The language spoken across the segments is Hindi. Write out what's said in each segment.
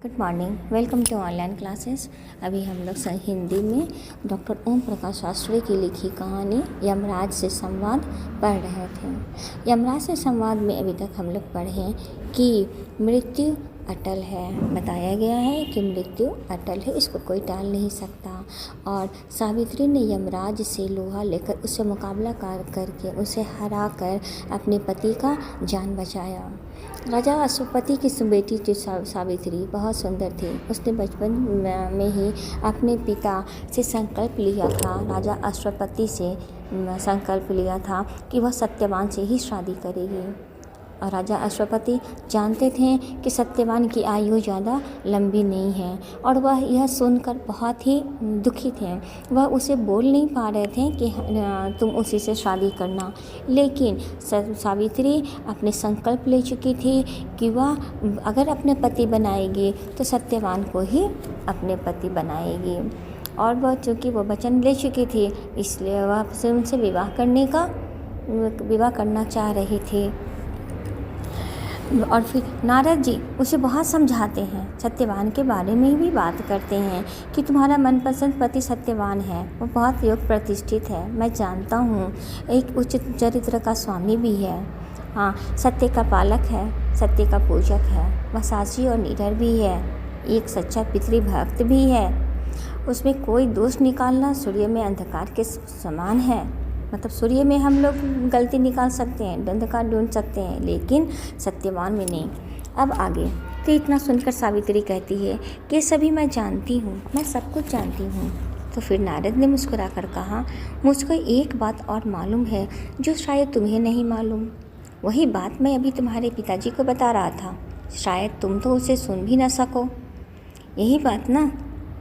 Good morning, welcome to online classes. अभी हम लोग हिंदी में डॉक्टर ओम प्रकाश शास्त्री की लिखी कहानी यमराज से संवाद पढ़ रहे थे। यमराज से संवाद में अभी तक हम लोग पढ़े कि मृत्यु अटल है। बताया गया है कि मृत्यु अटल है, इसको कोई टाल नहीं सकता। और सावित्री ने यमराज से लोहा लेकर उससे मुकाबला करके उसे हरा कर अपने पति का जान बचाया। राजा अश्वपति की बेटी जो सावित्री बहुत सुंदर थी। उसने बचपन में ही अपने पिता से संकल्प लिया था, राजा अश्वपति से संकल्प लिया था कि वह सत्यवान से ही शादी करेगी। और राजा अश्वपति जानते थे कि सत्यवान की आयु ज़्यादा लंबी नहीं है और वह यह सुनकर बहुत ही दुखी थे। वह उसे बोल नहीं पा रहे थे कि तुम उसी से शादी करना, लेकिन सावित्री अपने संकल्प ले चुकी थी कि वह अगर अपने पति बनाएगी तो सत्यवान को ही अपने पति बनाएगी। और वह चूँकि वो वचन ले चुकी थी, इसलिए वह उनसे विवाह करना चाह रही थी। और फिर नारद जी उसे बहुत समझाते हैं, सत्यवान के बारे में भी बात करते हैं कि तुम्हारा मनपसंद पति सत्यवान है, वो बहुत योग प्रतिष्ठित है, मैं जानता हूँ, एक उच्च चरित्र का स्वामी भी है, हाँ सत्य का पालक है, सत्य का पूजक है, वह साहसी और निडर भी है, एक सच्चा पितृभक्त भी है, उसमें कोई दोष निकालना सूर्य में अंधकार के समान है। मतलब सूर्य में हम लोग गलती निकाल सकते हैं, अंधकार ढूंढ सकते हैं, लेकिन सत्यवान में नहीं। अब आगे तो इतना सुनकर सावित्री कहती है कि सभी मैं जानती हूँ, मैं सब कुछ जानती हूँ। तो फिर नारद ने मुस्कुराकर कहा, मुझको एक बात और मालूम है जो शायद तुम्हें नहीं मालूम। वही बात मैं अभी तुम्हारे पिताजी को बता रहा था, शायद तुम तो उसे सुन भी न सको। यही बात ना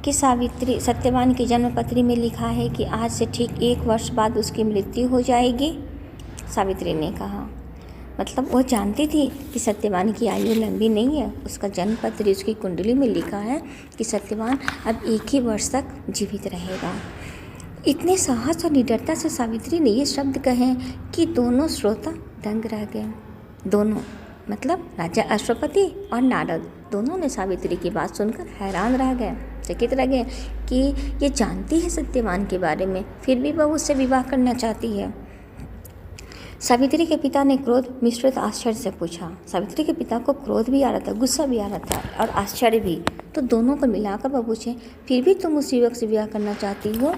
कि सावित्री सत्यवान की जन्मपत्री में लिखा है कि आज से ठीक 1 वर्ष बाद उसकी मृत्यु हो जाएगी। सावित्री ने कहा, मतलब वो जानती थी कि सत्यवान की आयु लंबी नहीं है। उसका जन्मपत्री, उसकी कुंडली में लिखा है कि सत्यवान अब 1 ही वर्ष तक जीवित रहेगा। इतने साहस और निडरता से सावित्री ने ये शब्द कहे कि दोनों श्रोता दंग रह गए। दोनों मतलब राजा अश्वपति और नारद, दोनों ने सावित्री की बात सुनकर हैरान रह गए, चकित रह गए कि ये जानती है सत्यवान के बारे में, फिर भी वह उससे विवाह करना चाहती है। सावित्री के पिता ने क्रोध मिश्रित आश्चर्य से पूछा। सावित्री के पिता को क्रोध भी आ रहा था, गुस्सा भी आ रहा था और आश्चर्य भी। तो दोनों को मिलाकर वह पूछे, फिर भी तुम उस युवक से विवाह करना चाहती हो?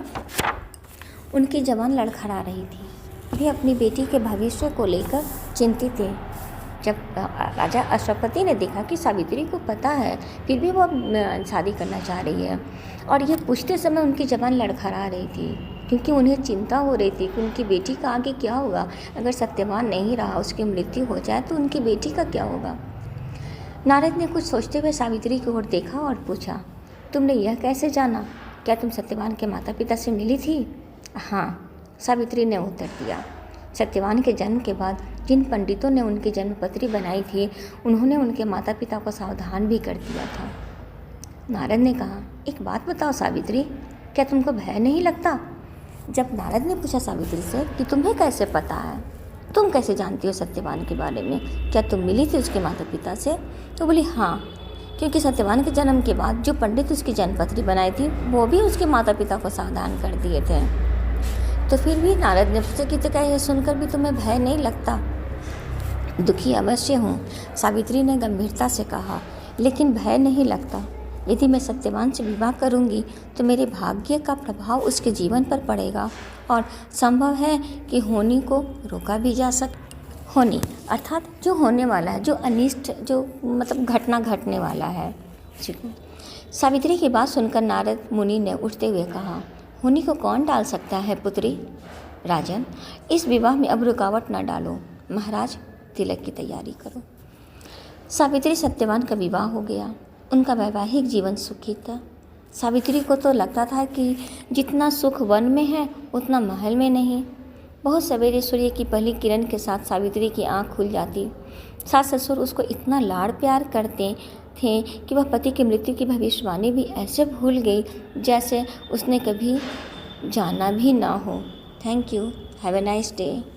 उनकी जवान लड़खड़ा रही थी, वे अपनी बेटी के भविष्य को लेकर चिंतित थे। जब राजा अश्वपति ने देखा कि सावित्री को पता है फिर भी वो शादी करना चाह रही है, और ये पूछते समय उनकी ज़बान लड़खड़ा रही थी, क्योंकि उन्हें चिंता हो रही थी कि उनकी बेटी का आगे क्या होगा। अगर सत्यवान नहीं रहा, उसकी मृत्यु हो जाए तो उनकी बेटी का क्या होगा। नारद ने कुछ सोचते हुए सावित्री की ओर देखा और पूछा, तुमने यह कैसे जाना? क्या तुम सत्यवान के माता पिता से मिली थी? हाँ, सावित्री ने उत्तर दिया। सत्यवान के जन्म के बाद जिन पंडितों ने उनकी जन्मपत्री बनाई थी, उन्होंने उनके माता पिता को सावधान भी कर दिया था। नारद ने कहा, एक बात बताओ सावित्री, क्या तुमको भय नहीं लगता? जब नारद ने पूछा सावित्री से कि तुम्हें कैसे पता है, तुम कैसे जानती हो सत्यवान के बारे में, क्या तुम मिली थी उसके माता पिता से? तो बोली हाँ, क्योंकि सत्यवान के जन्म के बाद जो पंडित उसकी जन्मपत्री बनाई थी, वो भी उसके माता पिता को सावधान कर दिए थे। तो फिर भी नारद ने पूछा कि तो क्या यह सुनकर भी तुम्हें भय नहीं लगता? दुखी अवश्य हूँ, सावित्री ने गंभीरता से कहा, लेकिन भय नहीं लगता। यदि मैं सत्यवान से विवाह करूँगी तो मेरे भाग्य का प्रभाव उसके जीवन पर पड़ेगा, और संभव है कि होनी को रोका भी जा सके। होनी अर्थात जो होने वाला है, जो अनिष्ट, जो मतलब घटना घटने वाला है। सावित्री की बात सुनकर नारद मुनि ने उठते हुए कहा, होनी को कौन टाल सकता है पुत्री? राजन, इस विवाह में अब रुकावट न डालो। महाराज, तिलक की तैयारी करो। सावित्री सत्यवान का विवाह हो गया। उनका वैवाहिक जीवन सुखी था। सावित्री को तो लगता था कि जितना सुख वन में है उतना महल में नहीं। बहुत सवेरे सूर्य की पहली किरण के साथ सावित्री की आंख खुल जाती। सास ससुर उसको इतना लाड़ प्यार करते थे कि वह पति की मृत्यु की भविष्यवाणी भी ऐसे भूल गई जैसे उसने कभी जाना भी ना हो। Thank you. Have a nice day.